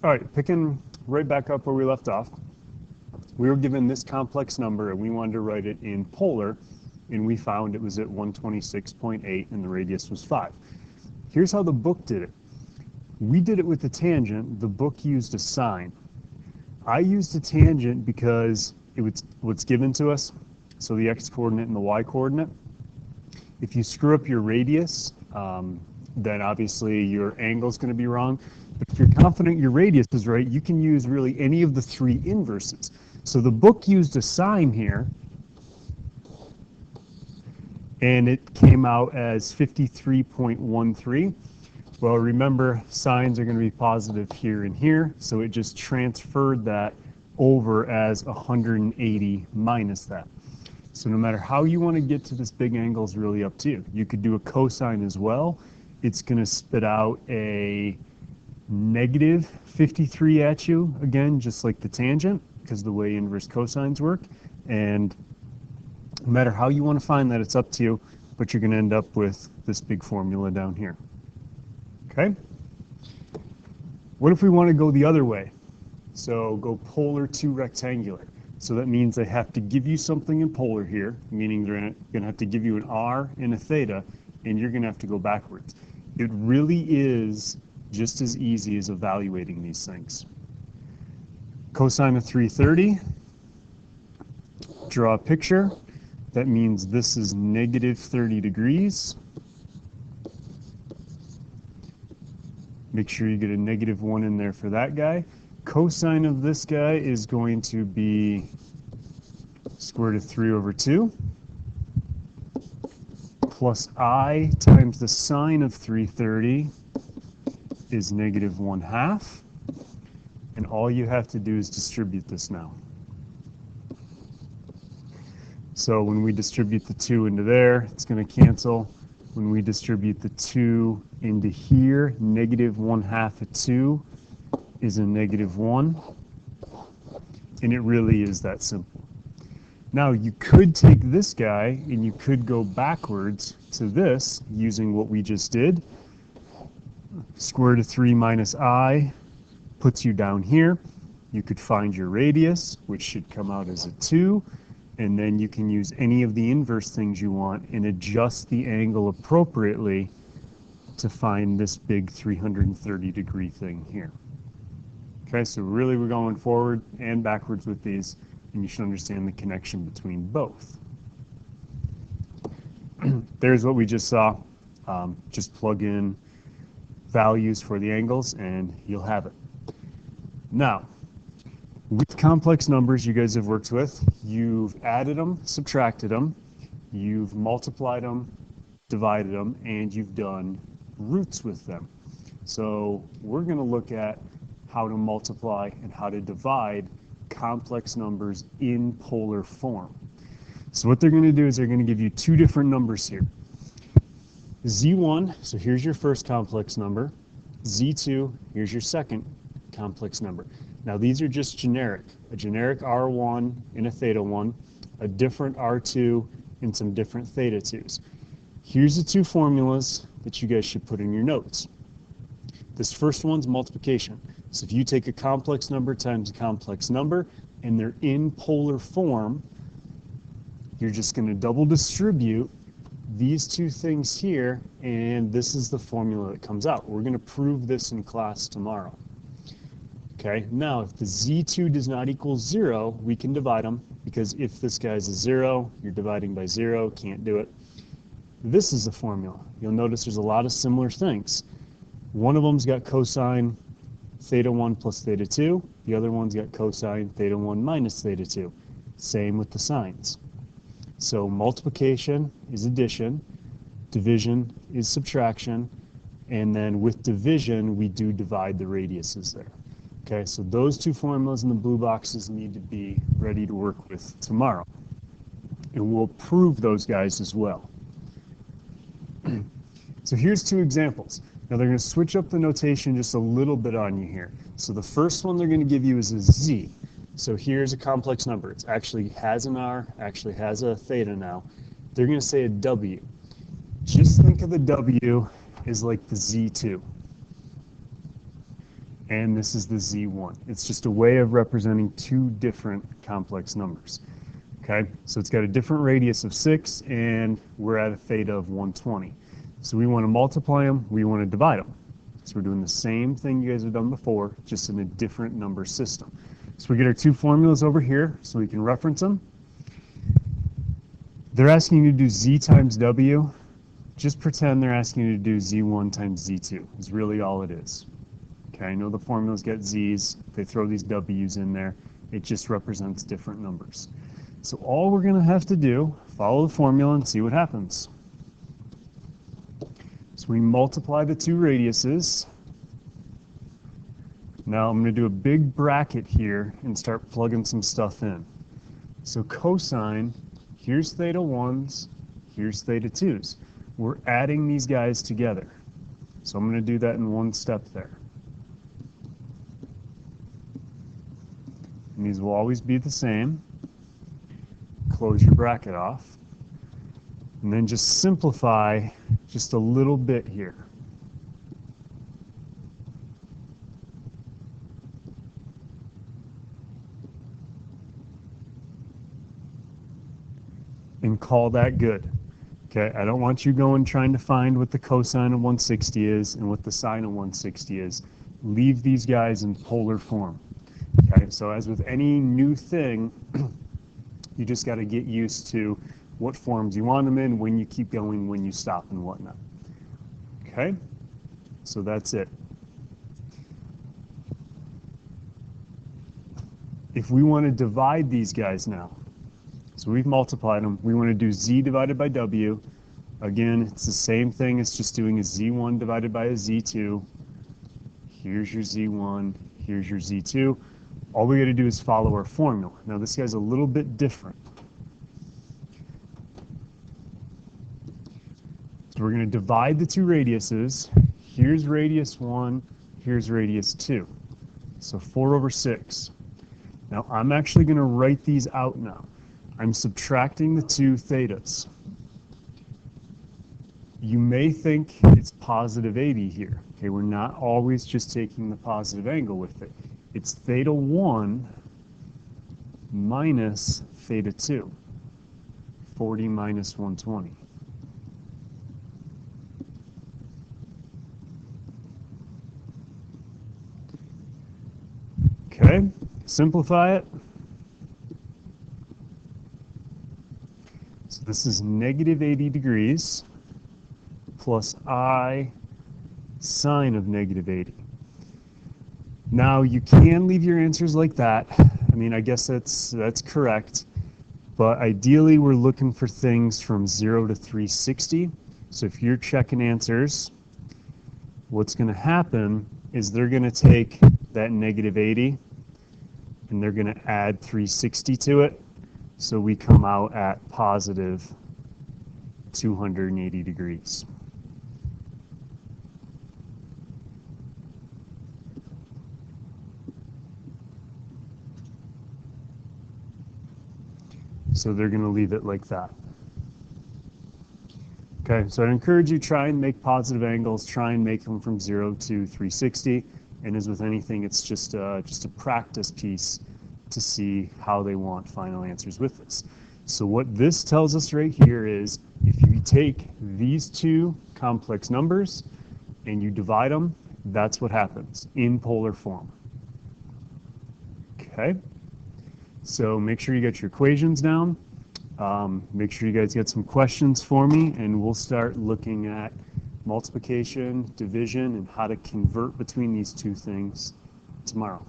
All right, picking right back up where we left off. We were given this complex number and we wanted to write it in polar, and we found it was at 126.8 and the radius was 5. Here's how the book did it. We did it with the tangent. The book used a sine. I used a tangent because it was what's given to us, so the x-coordinate and the y-coordinate. If you screw up your radius, then obviously your angle is going to be wrong. But if you're confident your radius is right, you can use really any of the three inverses. So the book used a sine here, and it came out as 53.13. Well, remember, sines are going to be positive here and here, so it just transferred that over as 180 minus that. So no matter how you want to get to this big angle is really up to you. You could do a cosine as well. It's going to spit out a negative 53 at you, again, just like the tangent, because the way inverse cosines work. And no matter how you want to find that, it's up to you, but you're going to end up with this big formula down here. Okay? What if we want to go the other way? So go polar to rectangular. So that means they have to give you something in polar here, meaning they're going to have to give you an r and a theta, and you're going to have to go backwards. It really is just as easy as evaluating these things. Cosine of 330, draw a picture. That means this is negative 30 degrees. Make sure you get a negative 1 in there for that guy. Cosine of this guy is going to be square root of 3 over 2 plus I times the sine of 330 is negative 1/2. And all you have to do is distribute this now. So when we distribute the 2 into there, it's going to cancel. When we distribute the 2 into here, negative 1/2 of 2 is a negative 1. And it really is that simple. Now you could take this guy and you could go backwards to this using what we just did. Square root of 3 minus I puts you down here. You could find your radius, which should come out as a 2. And then you can use any of the inverse things you want and adjust the angle appropriately to find this big 330 degree thing here. Okay, so really we're going forward and backwards with these, and you should understand the connection between both. There's what we just saw. Just plug in values for the angles and you'll have it. Now, with complex numbers you guys have worked with, you've added them, subtracted them, you've multiplied them, divided them, and you've done roots with them. So we're going to look at how to multiply and how to divide complex numbers in polar form. So what they're going to do is they're going to give you two different numbers here. Z1, so here's your first complex number. Z2, here's your second complex number. Now these are just generic. A generic R1 and a theta 1, a different R2 and some different theta 2s. Here's the two formulas that you guys should put in your notes. This first one's multiplication. So if you take a complex number times a complex number and they're in polar form, you're just going to double distribute these two things here, and this is the formula that comes out. We're going to prove this in class tomorrow. Okay, now if the Z2 does not equal 0, we can divide them, because if this guy's a 0, you're dividing by 0, can't do it. This is the formula. You'll notice there's a lot of similar things. One of them's got cosine theta 1 plus theta 2. The other one's got cosine theta 1 minus theta 2. Same with the sines. So multiplication is addition, division is subtraction, and then with division we do divide the radiuses there. Okay, so those two formulas in the blue boxes need to be ready to work with tomorrow. And we'll prove those guys as well. So here's two examples. Now they're going to switch up the notation just a little bit on you here. So the first one they're going to give you is a Z. So here's a complex number. It actually has an R, actually has a theta now. They're going to say a W. Just think of the W as like the Z2. and this is the Z1. It's just a way of representing two different complex numbers. Okay, so it's got a different radius of 6, and we're at a theta of 120. So we want to multiply them, we want to divide them. So we're doing the same thing you guys have done before, just in a different number system. So we get our two formulas over here so we can reference them. They're asking you to do Z times W. Just pretend they're asking you to do Z1 times Z2 is really all it is. Okay, I know the formulas get Z's. They throw these W's in there. It just represents different numbers. So all we're going to have to do, follow the formula and see what happens. So we multiply the two radiuses. Now I'm going to do a big bracket here and start plugging some stuff in. So cosine, here's theta 1s, here's theta 2s. We're adding these guys together. So I'm going to do that in one step there. And these will always be the same. Close your bracket off. And then just simplify just a little bit here. And call that good. Okay, I don't want you going trying to find what the cosine of 160 is and what the sine of 160 is. Leave these guys in polar form. Okay, so as with any new thing, you just got to get used to what forms you want them in, when you keep going, when you stop, and whatnot. Okay, so that's it. If we want to divide these guys now, so we've multiplied them, we want to do Z divided by W. Again, it's the same thing as just doing a Z1 divided by a Z2. Here's your Z1, here's your Z2. All we got to do is follow our formula. Now this guy's a little bit different. So we're going to divide the two radiuses. Here's radius 1, here's radius 2. So 4 over 6. Now I'm actually going to write these out now. I'm subtracting the two thetas. You may think it's positive 80 here. Okay, we're not always just taking the positive angle with it. It's theta 1 minus theta 2. 40 minus 120. Okay, simplify it. So this is negative 80 degrees plus I sine of negative 80. Now you can leave your answers like that. I mean, I guess that's correct. But ideally we're looking for things from 0 to 360. So if you're checking answers, what's going to happen is they're going to take that negative 80 and they're going to add 360 to it. So we come out at positive 280 degrees. So they're going to leave it like that. Okay, so I encourage you, try and make positive angles, try and make them from 0 to 360. And as with anything, it's just a practice piece to see how they want final answers with this. So what this tells us right here is if you take these two complex numbers and you divide them, that's what happens in polar form. Okay, so make sure you get your equations down. Make sure you guys get some questions for me, and we'll start looking at multiplication, division, and how to convert between these two things tomorrow.